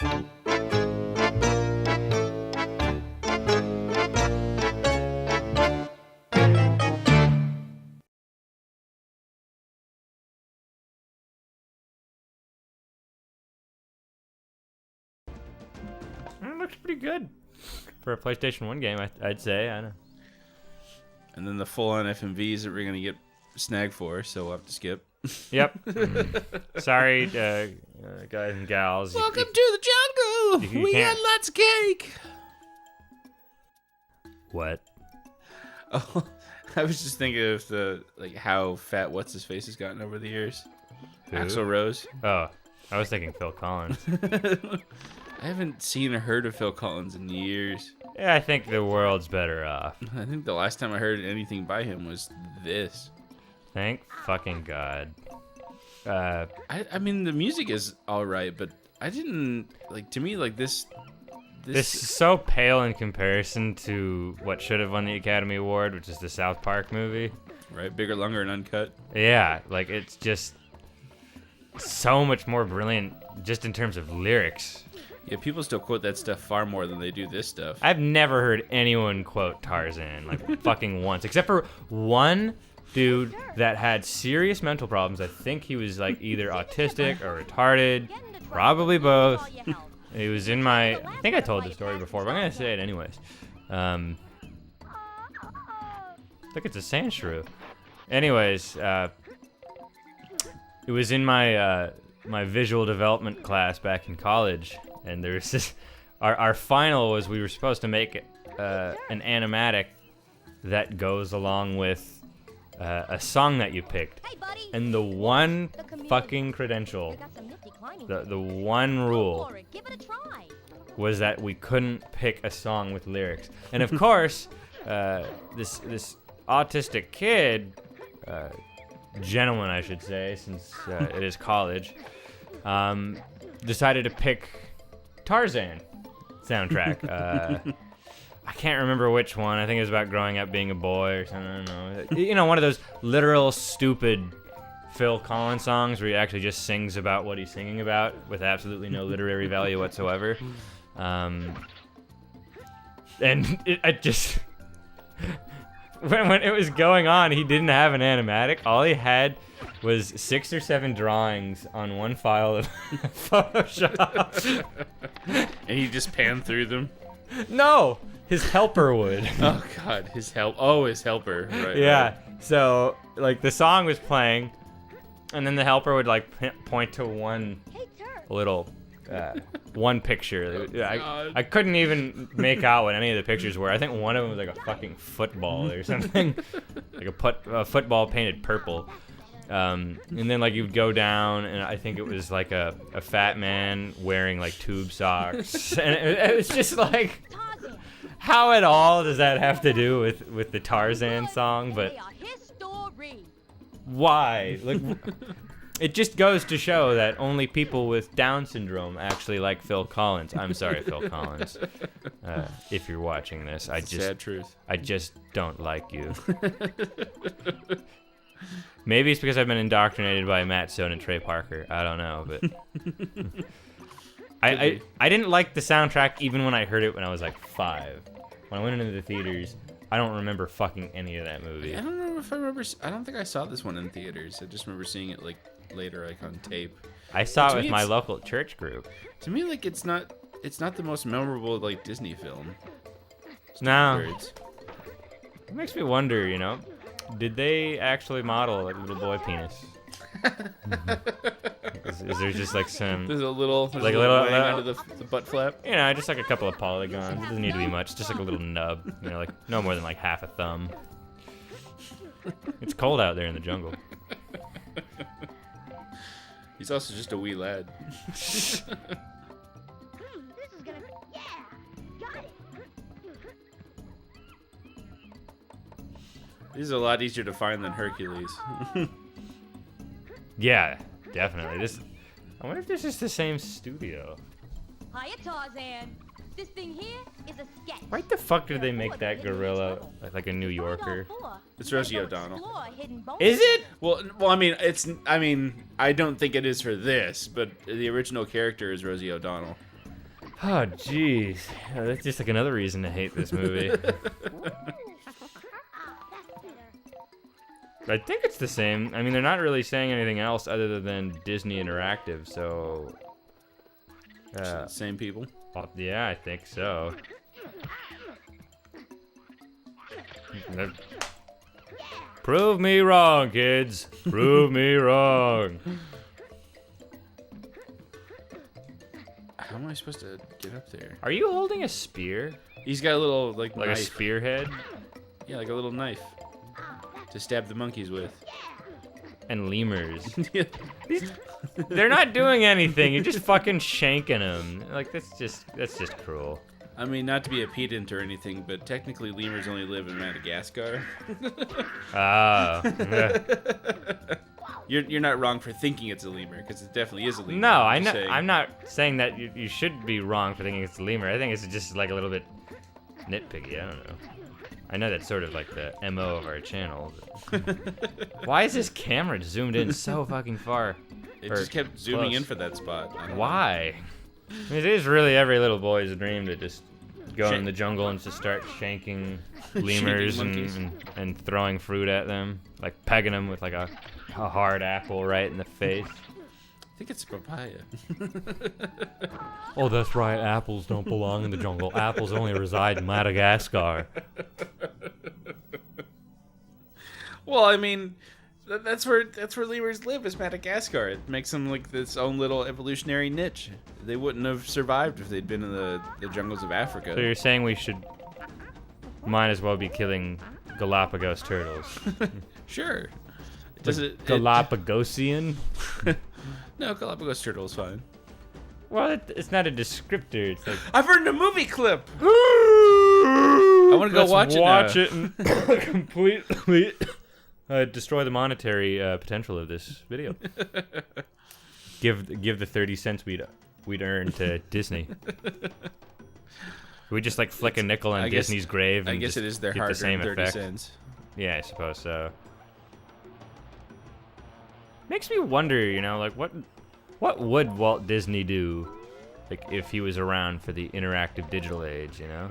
It looks pretty good for a PlayStation 1 game, I'd say. I don't. And then the full-on FMVs that we're gonna get snagged for, so we'll have to skip. Yep. Sorry, guys and gals. Welcome to the jungle. We got lots of cake. What? Oh, I was just thinking of how fat what's his face has gotten over the years. Who? Axl Rose. Oh, I was thinking Phil Collins. I haven't seen or heard of Phil Collins in years. Yeah, I think the world's better off. I think the last time I heard anything by him was this. Thank fucking God. I mean, the music is all right, but I didn't to me this is so pale in comparison to what should have won the Academy Award, which is the South Park movie. Right, bigger, longer, and uncut. Yeah, it's just so much more brilliant just in terms of lyrics. Yeah, people still quote that stuff far more than they do this stuff. I've never heard anyone quote Tarzan, fucking once, except for one dude that had serious mental problems. I think he was either autistic or retarded, probably both. He was in I think I told the story before, but I'm gonna say it anyways. Look, it's a sand shrew. Anyways, it was in my my visual development class back in college, and there was this. Our final was we were supposed to make an animatic that goes along with a song that you picked, and the one fucking credential, the one rule was that we couldn't pick a song with lyrics. And of course, this autistic kid, gentleman I should say, since it is college, decided to pick Tarzan soundtrack. I can't remember which one. I think it was about growing up being a boy or something. I don't know. You know, one of those literal stupid Fil Callins songs where he actually just sings about what he's singing about with absolutely no literary value whatsoever. And I just when it was going on, he didn't have an animatic. All he had was 6 or 7 drawings on one file of Photoshop. And he just panned through them? No! His helper would. Oh God, his helper. Right. Yeah. Right. So the song was playing, and then the helper would point to one little one picture. Oh, I couldn't even make out what any of the pictures were. I think one of them was a fucking football or something, a football painted purple. And then you'd go down, and I think it was a fat man wearing tube socks, and it was just how at all does that have to do with the Tarzan song? But why? It just goes to show that only people with Down syndrome actually like Phil Callins. I'm sorry, Phil Callins, if you're watching this. Sad truth. I just don't like you. Maybe it's because I've been indoctrinated by Matt Stone and Trey Parker. I don't know, but I didn't like the soundtrack even when I heard it when I was 5. When I went into the theaters, I don't remember fucking any of that movie. I don't know if I remember. I don't think I saw this one in theaters. I just remember seeing it later, on tape. I saw it with my local church group. To me, it's not the most memorable Disney film. No. It makes me wonder, did they actually model a little boy penis? Is there just some? There's a little little out of the butt flap. Just a couple of polygons. It doesn't need to be much. Just a little nub. No more than half a thumb. It's cold out there in the jungle. He's also just a wee lad. This is gonna got it. This is a lot easier to find than Hercules. Yeah, definitely. I wonder if this is the same studio. Hiya, Tarzan. This thing here is a sketch. Why the fuck did they make that gorilla like a New Yorker? It's Rosie O'Donnell. Is it? Well, I mean, I don't think it is for this, but the original character is Rosie O'Donnell. Oh, jeez. That's just like another reason to hate this movie. I think it's the same. I mean, they're not really saying anything else other than Disney Interactive, so... Same people. Yeah, I think so. Prove me wrong, kids. Prove me wrong. How am I supposed to get up there? Are you holding a spear? He's got a little like Like knife. a spearhead? Yeah, like a little knife to stab the monkeys with. And lemurs. Yeah. They're not doing anything. You're just fucking shanking them. Like, that's just cruel. I mean, not to be a pedant or anything, but technically lemurs only live in Madagascar. Ah. You're not wrong for thinking it's a lemur, because it definitely is a lemur. No, I I'm know. just saying. I'm not saying that you should be wrong for thinking it's a lemur. I think it's just like a little bit nitpicky. I don't know. I know that's sort of like the MO of our channel. But why is this camera zoomed in so fucking far? It Or just kept zooming close? in for that spot. I don't know. Why? I mean, it is really every little boy's dream to just go in Shank- the jungle and just start shanking lemurs monkeys. and throwing fruit at them, like pegging them with like a hard apple right in the face. I think it's papaya. Oh, that's right. Apples don't belong in the jungle. Apples only reside in Madagascar. Well, I mean, that's where lemurs live, is Madagascar. It makes them like this own little evolutionary niche. They wouldn't have survived if they'd been in the jungles of Africa. So you're saying we should might as well be killing Galapagos turtles? Sure. Does it? Galapagosian? No, Galapagos turtle is fine. Well, it's not a descriptor. It's like I've heard a movie clip. I want to go let's watch it. and completely destroy the monetary potential of this video. Give the 30 cents we'd earn to Disney. We just like flick a nickel on I guess- Disney's grave. I And guess just it is their get the same hard-earned 30 effect. cents. Yeah, I suppose so. Makes me wonder, you know, like what would Walt Disney do, like if he was around for the interactive digital age, you know?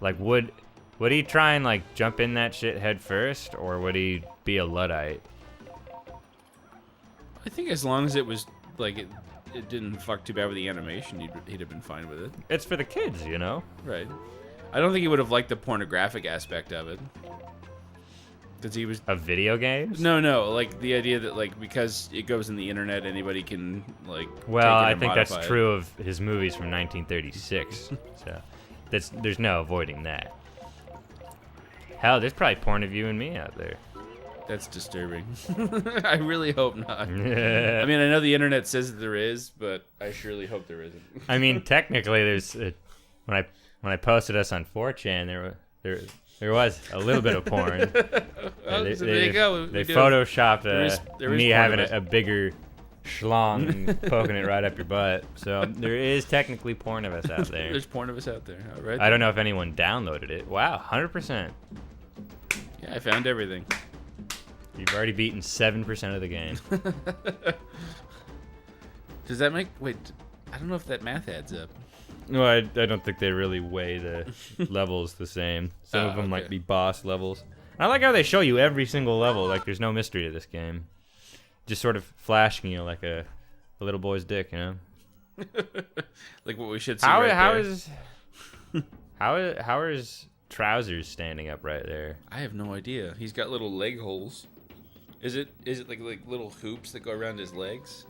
Like would he try and like jump in that shit head first, or would he be a Luddite? I think as long as it was like it didn't fuck too bad with the animation, he'd have been fine with it. It's for the kids, you know? Right. I don't think he would have liked the pornographic aspect of it. Because he was... Of video games? No, like the idea that like because it goes in the internet, anybody can like Well, take it I and think that's modify it. true of his movies from 1936. So there's no avoiding that. Hell, there's probably porn of you and me out there. That's disturbing. I really hope not. I I mean, I know the internet says that there is, but I surely hope there isn't. mean, technically, there's when I posted us on 4chan, there was a little bit of porn. Oh, so there you go. They We do. photoshopped There is me porn having of us. a bigger schlong and poking it right up your butt. So there is technically porn of us out there. There's porn of us out there. All right. I don't know if anyone downloaded it. Wow, 100%. Yeah, I found everything. You've already beaten 7% of the game. Does that make... Wait, I don't know if that math adds up. No, I don't think they really weigh the levels the same. Some of them okay. might be boss levels. I like how they show you every single level. Like there's no mystery to this game. Just sort of flashing you like a little boy's dick, you know? Like what we should see How right there. how are his trousers standing up right there? I have no idea. He's got little leg holes. Is it like little hoops that go around his legs?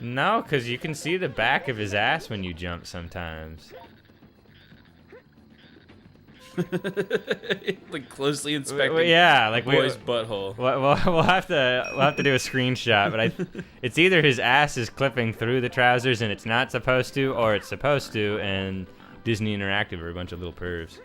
No, because you can see the back of his ass when you jump sometimes. Like closely inspecting Yeah, like boy's butthole. We'll have to do a screenshot, but it's either his ass is clipping through the trousers and it's not supposed to, or it's supposed to, and Disney Interactive are a bunch of little pervs.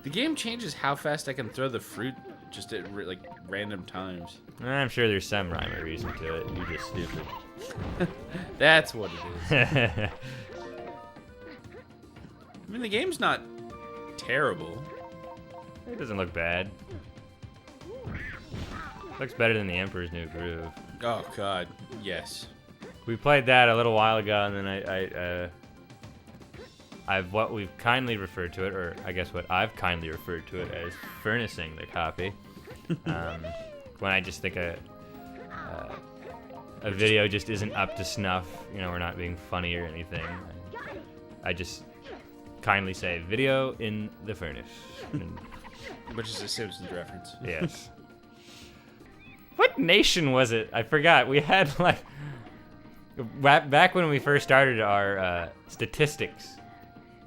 The game changes how fast I can throw the fruit just at like random times. I'm sure there's some rhyme or reason to it. You're just stupid. That's what it is. I mean, the game's not terrible. It doesn't look bad. Looks better than the Emperor's New Groove. Oh God, yes. We played that a little while ago, and then I've what we've kindly referred to it, or I guess what I've kindly referred to it as furnacing the copy. When I just think a video just isn't up to snuff, you know, we're not being funny or anything. I just kindly say video in the furnace. Which is a Simpsons reference. Yes. What nation was it? I forgot. We had like back when we first started our statistics.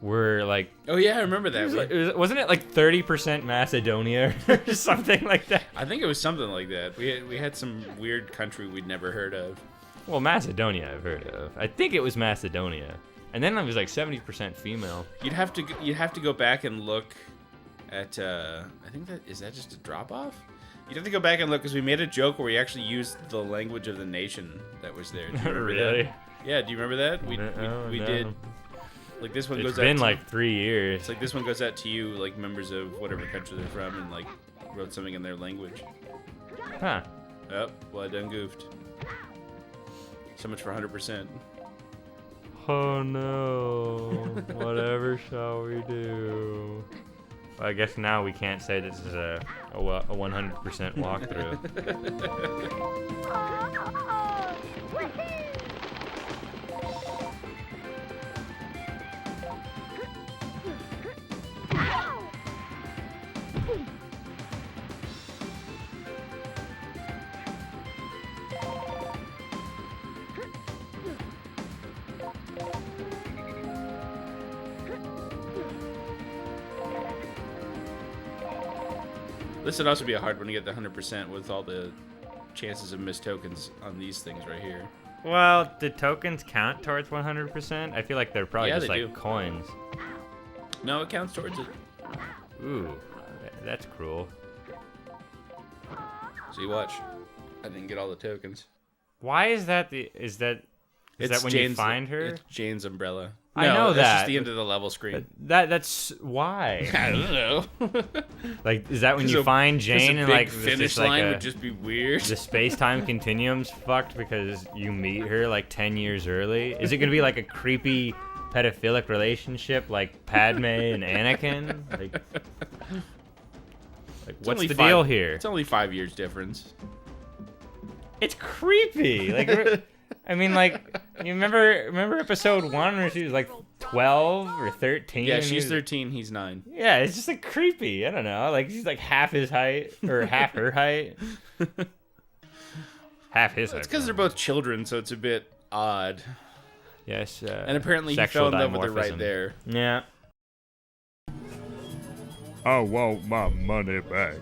Were like, oh yeah, I remember that. Wasn't it like 30% Macedonia or something like that? I think it was something like that. We had some weird country we'd never heard of. Well, Macedonia I've heard of. I think it was Macedonia, and then it was like 70% female. You'd have to go back and look at. I think that is that just a drop off. You'd have to go back and look because we made a joke where we actually used the language of the nation that was there. Do you remember Really? that? Yeah. Do you remember that? We No. did. Like this one It's goes out been to, like 3 years. it's like this one goes out to you, like members of whatever country they're from, and like wrote something in their language. Huh. Oh, well I done goofed. So much for 100%. Oh no. Whatever shall we do? Well, I guess now we can't say this is a 100% walkthrough. This would also be a hard one to get the 100% with all the chances of missed tokens on these things right here. Well, do tokens count towards 100%? I feel like they're probably Yeah, just they like do. coins. No, it counts towards it. Ooh, that's cruel. So you watch. I didn't get all the tokens. Why is that is that when you find her? It's Jane's umbrella. I know that's that. just the end of the level screen. That's why. I don't know. Like, is that when you find Jane and like finish it's just line like would just be weird. the space-time continuum's fucked because you meet her like 10 years early? Is it gonna be like a creepy pedophilic relationship like Padme and Anakin? Like what's the deal here? It's only 5 years difference. It's creepy. Like, I mean, like, you remember episode 1 where she was like 12 or 13? Yeah, and she's he was- 13, he's 9. Yeah, it's just like creepy. I don't know. Like, she's like half his height or half her height. Half his height. It's because they're both children, so it's a bit odd. Yes. And apparently he sexual fell in love with her right dimorphism. there. Yeah. I want my money back.